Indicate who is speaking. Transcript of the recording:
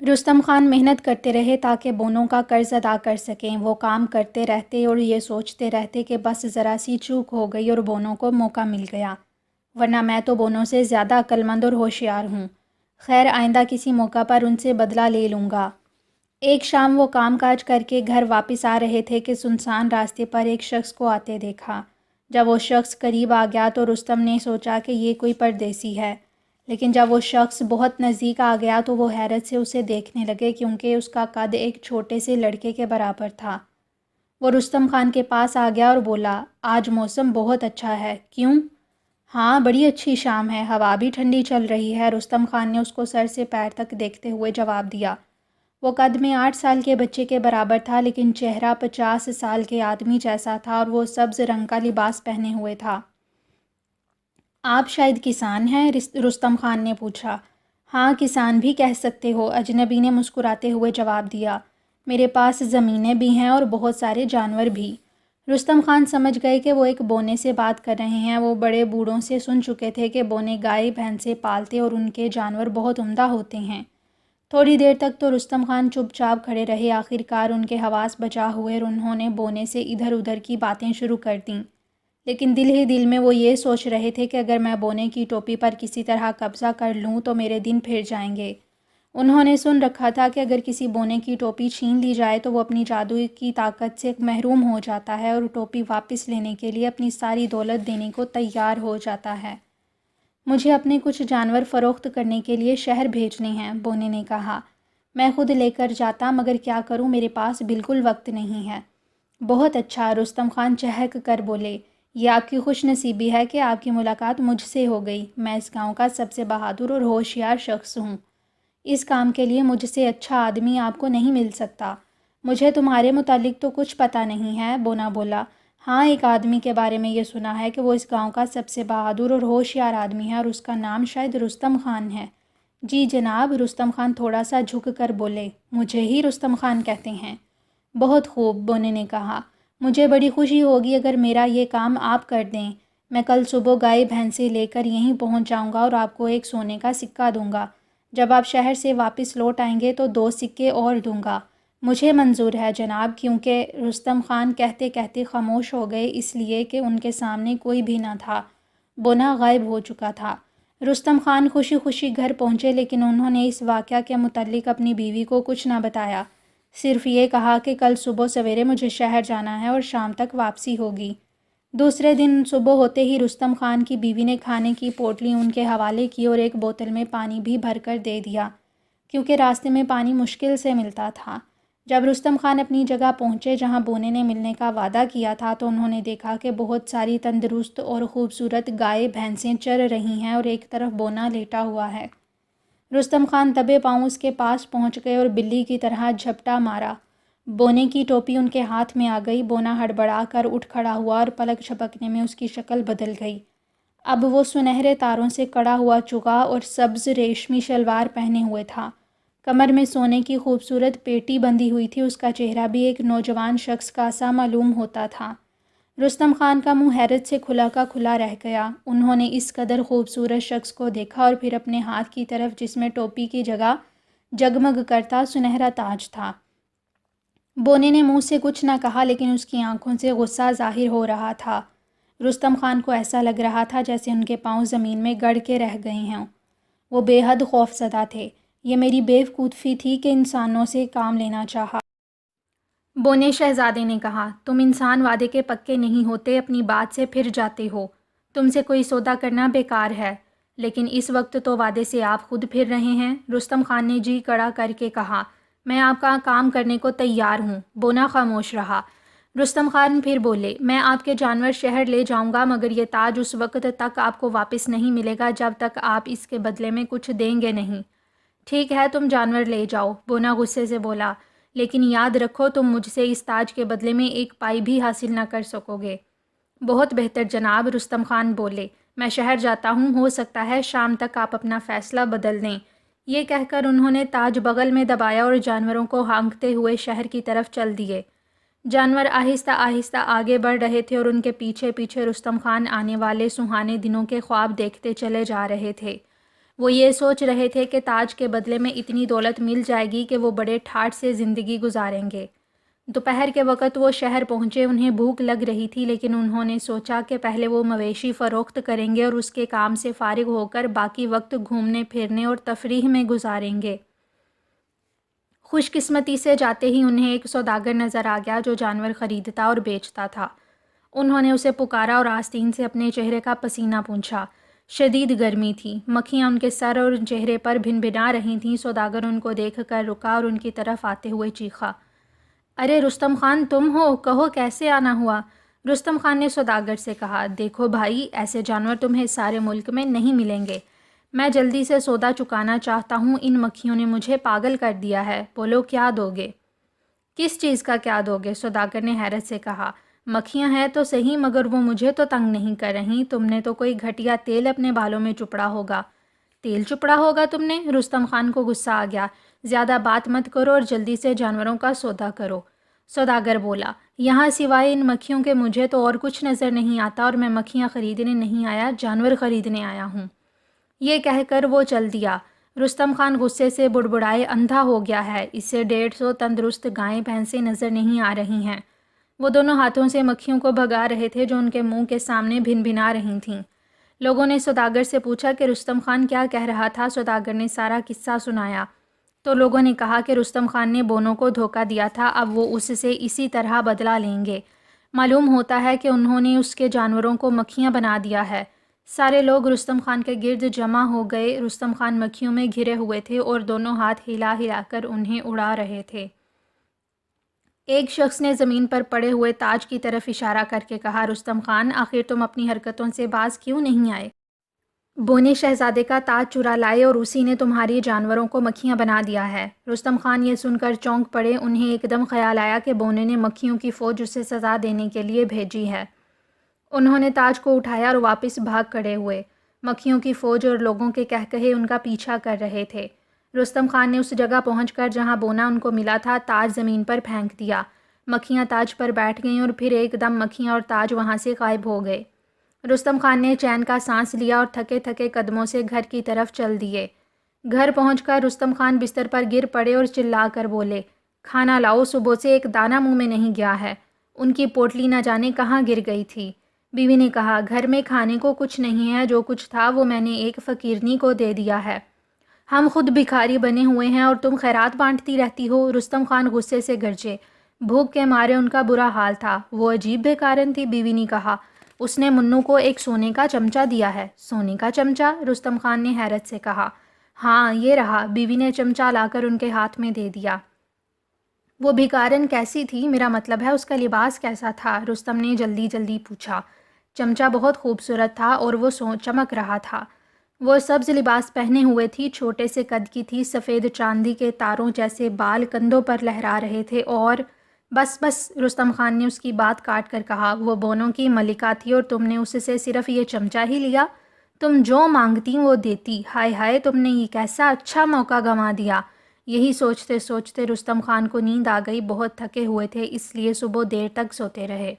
Speaker 1: رستم خان محنت کرتے رہے تاکہ بونوں کا قرض ادا کر سکیں۔ وہ کام کرتے رہتے اور یہ سوچتے رہتے کہ بس ذرا سی چوک ہو گئی اور بونوں کو موقع مل گیا، ورنہ میں تو بونوں سے زیادہ عقل مند اور ہوشیار ہوں۔ خیر، آئندہ کسی موقع پر ان سے بدلہ لے لوں گا۔ ایک شام وہ کام کاج کر کے گھر واپس آ رہے تھے کہ سنسان راستے پر ایک شخص کو آتے دیکھا۔ جب وہ شخص قریب آ گیا تو رستم نے سوچا کہ یہ کوئی پردیسی ہے، لیکن جب وہ شخص بہت نزدیک آ گیا تو وہ حیرت سے اسے دیکھنے لگے کیونکہ اس کا قد ایک چھوٹے سے لڑکے کے برابر تھا۔ وہ رستم خان کے پاس آ گیا اور بولا، آج موسم بہت اچھا ہے، کیوں؟ ہاں، بڑی اچھی شام ہے، ہوا بھی ٹھنڈی چل رہی ہے، رستم خان نے اس کو سر سے پیر تک دیکھتے ہوئے جواب دیا۔ وہ قد میں 8 سال کے بچے کے برابر تھا، لیکن چہرہ 50 سال کے آدمی جیسا تھا اور وہ سبز رنگ کا لباس پہنے ہوئے تھا۔ آپ شاید کسان ہیں؟ رستم خان نے پوچھا۔ ہاں، کسان بھی کہہ سکتے ہو، اجنبی نے مسکراتے ہوئے جواب دیا۔ میرے پاس زمینیں بھی ہیں اور بہت سارے جانور بھی۔ رستم خان سمجھ گئے کہ وہ ایک بونے سے بات کر رہے ہیں۔ وہ بڑے بوڑھوں سے سن چکے تھے کہ بونے گائے بھینسیں پالتے اور ان کے جانور بہت عمدہ ہوتے ہیں۔ تھوڑی دیر تک تو رستم خان چپ چاپ کھڑے رہے، آخر کار ان کے حواس بچا ہوئے اور انہوں نے بونے سے ادھر ادھر کی باتیں شروع کر دیں، لیکن دل ہی دل میں وہ یہ سوچ رہے تھے کہ اگر میں بونے کی ٹوپی پر کسی طرح قبضہ کر لوں تو میرے دن پھر جائیں گے۔ انہوں نے سن رکھا تھا کہ اگر کسی بونے کی ٹوپی چھین لی جائے تو وہ اپنی جادو کی طاقت سے محروم ہو جاتا ہے اور ٹوپی واپس لینے کے لیے اپنی ساری دولت دینے کو تیار ہو جاتا ہے۔ مجھے اپنے کچھ جانور فروخت کرنے کے لیے شہر بھیجنے ہیں، بونے نے کہا۔ میں خود لے کر جاتا، مگر کیا کروں، میرے پاس بالکل وقت نہیں ہے۔ بہت اچھا، رستم خان چہک کر بولے، یہ آپ کی خوش نصیبی ہے کہ آپ کی ملاقات مجھ سے ہو گئی۔ میں اس گاؤں کا سب سے بہادر اور ہوشیار شخص ہوں۔ اس کام کے لیے مجھ سے اچھا آدمی آپ کو نہیں مل سکتا۔ مجھے تمہارے متعلق تو کچھ پتہ نہیں ہے، بونا بولا۔ ہاں، ایک آدمی کے بارے میں یہ سنا ہے کہ وہ اس گاؤں کا سب سے بہادر اور ہوشیار آدمی ہے اور اس کا نام شاید رستم خان ہے۔ جی جناب، رستم خان تھوڑا سا جھک کر بولے، مجھے ہی رستم خان کہتے ہیں؟ بہت خوب، بونے نے کہا۔ مجھے بڑی خوشی ہوگی اگر میرا یہ کام آپ کر دیں۔ میں کل صبح گائے بھینسیں لے کر یہیں پہنچ جاؤں گا اور آپ کو ایک سونے کا سکہ دوں گا۔ جب آپ شہر سے واپس لوٹ آئیں گے تو 2 سکے اور دوں گا۔ مجھے منظور ہے جناب، کیونکہ رستم خان کہتے کہتے خاموش ہو گئے، اس لیے کہ ان کے سامنے کوئی بھی نہ تھا۔ بونا غائب ہو چکا تھا۔ رستم خان خوشی خوشی گھر پہنچے، لیکن انہوں نے اس واقعہ کے متعلق اپنی بیوی کو کچھ نہ بتایا، صرف یہ کہا کہ کل صبح سویرے مجھے شہر جانا ہے اور شام تک واپسی ہوگی۔ دوسرے دن صبح ہوتے ہی رستم خان کی بیوی نے کھانے کی پوٹلی ان کے حوالے کی اور ایک بوتل میں پانی بھی بھر کر دے دیا، کیونکہ راستے میں پانی مشکل سے ملتا تھا۔ جب رستم خان اپنی جگہ پہنچے جہاں بونے نے ملنے کا وعدہ کیا تھا تو انہوں نے دیکھا کہ بہت ساری تندرست اور خوبصورت گائے بھینسیں چر رہی ہیں اور ایک طرف بونا لیٹا ہوا ہے۔ رستم خان دبے پاؤں اس کے پاس پہنچ گئے اور بلی کی طرح جھپٹا مارا۔ بونے کی ٹوپی ان کے ہاتھ میں آ گئی۔ بونا ہڑبڑا کر اٹھ کھڑا ہوا اور پلک جھپکنے میں اس کی شکل بدل گئی۔ اب وہ سنہرے تاروں سے کڑا ہوا چگا اور سبز ریشمی شلوار پہنے ہوئے تھا۔ کمر میں سونے کی خوبصورت پیٹی بندھی ہوئی تھی۔ اس کا چہرہ بھی ایک نوجوان شخص کا سا معلوم ہوتا تھا۔ رستم خان کا منہ حیرت سے کھلا کا کھلا رہ گیا۔ انہوں نے اس قدر خوبصورت شخص کو دیکھا اور پھر اپنے ہاتھ کی طرف جس میں ٹوپی کی جگہ جگمگ کرتا سنہرا تاج تھا۔ بونے نے منہ سے کچھ نہ کہا، لیکن اس کی آنکھوں سے غصہ ظاہر ہو رہا تھا۔ رستم خان کو ایسا لگ رہا تھا جیسے ان کے پاؤں زمین میں گڑ کے رہ گئے ہوں۔ وہ بے حد خوف زدہ تھے۔ یہ میری بیوقوفی تھی کہ انسانوں سے کام لینا چاہا، بونے شہزادے نے کہا۔ تم انسان وعدے کے پکے نہیں ہوتے، اپنی بات سے پھر جاتے ہو۔ تم سے کوئی سودا کرنا بیکار ہے، لیکن اس وقت تو وعدے سے آپ خود پھر رہے ہیں، رستم خان نے جی کڑا کر کے کہا۔ میں آپ کا کام کرنے کو تیار ہوں۔ بونا خاموش رہا۔ رستم خان پھر بولے، میں آپ کے جانور شہر لے جاؤں گا، مگر یہ تاج اس وقت تک آپ کو واپس نہیں ملے گا جب تک آپ اس کے بدلے میں کچھ دیں گے نہیں۔ ٹھیک ہے، تم جانور لے جاؤ، بونا غصے سے بولا، لیکن یاد رکھو تم مجھ سے اس تاج کے بدلے میں ایک پائی بھی حاصل نہ کر سکو گے۔ بہت بہتر جناب، رستم خان بولے، میں شہر جاتا ہوں، ہو سکتا ہے شام تک آپ اپنا فیصلہ بدل دیں۔ یہ کہہ کر انہوں نے تاج بغل میں دبایا اور جانوروں کو ہانکتے ہوئے شہر کی طرف چل دیے۔ جانور آہستہ آہستہ آگے بڑھ رہے تھے اور ان کے پیچھے پیچھے رستم خان آنے والے سہانے دنوں کے خواب دیکھتے چلے جا رہے تھے۔ وہ یہ سوچ رہے تھے کہ تاج کے بدلے میں اتنی دولت مل جائے گی کہ وہ بڑے ٹھاٹھ سے زندگی گزاریں گے۔ دوپہر کے وقت وہ شہر پہنچے۔ انہیں بھوک لگ رہی تھی، لیکن انہوں نے سوچا کہ پہلے وہ مویشی فروخت کریں گے اور اس کے کام سے فارغ ہو کر باقی وقت گھومنے پھرنے اور تفریح میں گزاریں گے۔ خوش قسمتی سے جاتے ہی انہیں ایک سوداگر نظر آ گیا جو جانور خریدتا اور بیچتا تھا۔ انہوں نے اسے پکارا اور آستین سے اپنے چہرے کا پسینہ پونچھا۔ شدید گرمی تھی، مکھیاں ان کے سر اور چہرے پر بھن بھنا رہی تھیں۔ سوداگر ان کو دیکھ کر رکا اور ان کی طرف آتے ہوئے چیخا، ارے رستم خان، تم ہو؟ کہو کیسے آنا ہوا؟ رستم خان نے سوداگر سے کہا، دیکھو بھائی، ایسے جانور تمہیں سارے ملک میں نہیں ملیں گے۔ میں جلدی سے سودا چکانا چاہتا ہوں، ان مکھیوں نے مجھے پاگل کر دیا ہے۔ بولو کیا دو گے؟ کس چیز کا کیا دو گے؟ سوداگر نے حیرت سے کہا، مکھیاں ہیں تو صحیح، مگر وہ مجھے تو تنگ نہیں کر رہی۔ تم نے تو کوئی گھٹیا تیل اپنے بالوں میں چپڑا ہوگا۔ تیل چپڑا ہوگا تم نے؟ رستم خان کو غصہ آ گیا۔ زیادہ بات مت کرو اور جلدی سے جانوروں کا سودا کرو۔ سوداگر بولا، یہاں سوائے ان مکھیوں کے مجھے تو اور کچھ نظر نہیں آتا، اور میں مکھیاں خریدنے نہیں آیا، جانور خریدنے آیا ہوں۔ یہ کہہ کر وہ چل دیا۔ رستم خان غصے سے بڑبڑائے، اندھا ہو گیا ہے، اسے 150 تندرست گائیں بھینسیں نظر نہیں آ رہی ہیں۔ وہ دونوں ہاتھوں سے مکھیوں کو بھگا رہے تھے جو ان کے منہ کے سامنے بھن بھنا رہی تھیں۔ لوگوں نے سوداگر سے پوچھا کہ رستم خان کیا کہہ رہا تھا۔ سوداگر نے سارا قصہ سنایا تو لوگوں نے کہا کہ رستم خان نے بونوں کو دھوکہ دیا تھا، اب وہ اس سے اسی طرح بدلہ لیں گے۔ معلوم ہوتا ہے کہ انہوں نے اس کے جانوروں کو مکھیاں بنا دیا ہے۔ سارے لوگ رستم خان کے گرد جمع ہو گئے۔ رستم خان مکھیوں میں گھرے ہوئے تھے اور دونوں ہاتھ ہلا ہلا کر انہیں اڑا رہے تھے۔ ایک شخص نے زمین پر پڑے ہوئے تاج کی طرف اشارہ کر کے کہا، رستم خان، آخر تم اپنی حرکتوں سے باز کیوں نہیں آئے؟ بونے شہزادے کا تاج چرا لائے اور اسی نے تمہاری جانوروں کو مکھیاں بنا دیا ہے۔ رستم خان یہ سن کر چونک پڑے۔ انہیں ایک دم خیال آیا کہ بونے نے مکھیوں کی فوج اسے سزا دینے کے لیے بھیجی ہے۔ انہوں نے تاج کو اٹھایا اور واپس بھاگ کھڑے ہوئے۔ مکھیوں کی فوج اور لوگوں کے کہے ان کا پیچھا کر رہے تھے۔ رستم خان نے اس جگہ پہنچ کر جہاں بونا ان کو ملا تھا، تاج زمین پر پھینک دیا۔ مکھیاں تاج پر بیٹھ گئیں اور پھر ایک دم مکھیاں اور تاج وہاں سے غائب ہو گئے۔ رستم خان نے چین کا سانس لیا اور تھکے تھکے قدموں سے گھر کی طرف چل دیے۔ گھر پہنچ کر رستم خان بستر پر گر پڑے اور چلا کر بولے، کھانا لاؤ، صبح سے ایک دانہ منہ میں نہیں گیا ہے۔ ان کی پوٹلی نہ جانے کہاں گر گئی تھی۔ بیوی نے کہا، گھر میں کھانے کو کچھ نہیں ہے، جو کچھ تھا وہ میں نے ایک فقیرنی کو دے دیا ہے۔ ہم خود بھکاری بنے ہوئے ہیں اور تم خیرات بانٹتی رہتی ہو۔ رستم خان غصے سے گرجے۔ بھوک کے مارے ان کا برا حال تھا۔ وہ عجیب بھیکارن تھی، بیوی نے کہا، اس نے منو کو ایک سونے کا چمچہ دیا ہے۔ سونے کا چمچہ؟ رستم خان نے حیرت سے کہا۔ ہاں، یہ رہا۔ بیوی نے چمچہ لا کر ان کے ہاتھ میں دے دیا۔ وہ بھیکارن کیسی تھی؟ میرا مطلب ہے اس کا لباس کیسا تھا؟ رستم نے جلدی جلدی پوچھا۔ چمچہ بہت خوبصورت تھا اور وہ چمک رہا تھا۔ وہ سبز لباس پہنے ہوئے تھی، چھوٹے سے قد کی تھی، سفید چاندی کے تاروں جیسے بال کندھوں پر لہرا رہے تھے اور بس بس، رستم خان نے اس کی بات کاٹ کر کہا، وہ بونوں کی ملکہ تھی اور تم نے اس سے صرف یہ چمچہ ہی لیا؟ تم جو مانگتی وہ دیتی۔ ہائے ہائے، تم نے یہ کیسا اچھا موقع گنوا دیا۔ یہی سوچتے سوچتے رستم خان کو نیند آ گئی۔ بہت تھکے ہوئے تھے، اس لیے صبح دیر تک سوتے رہے۔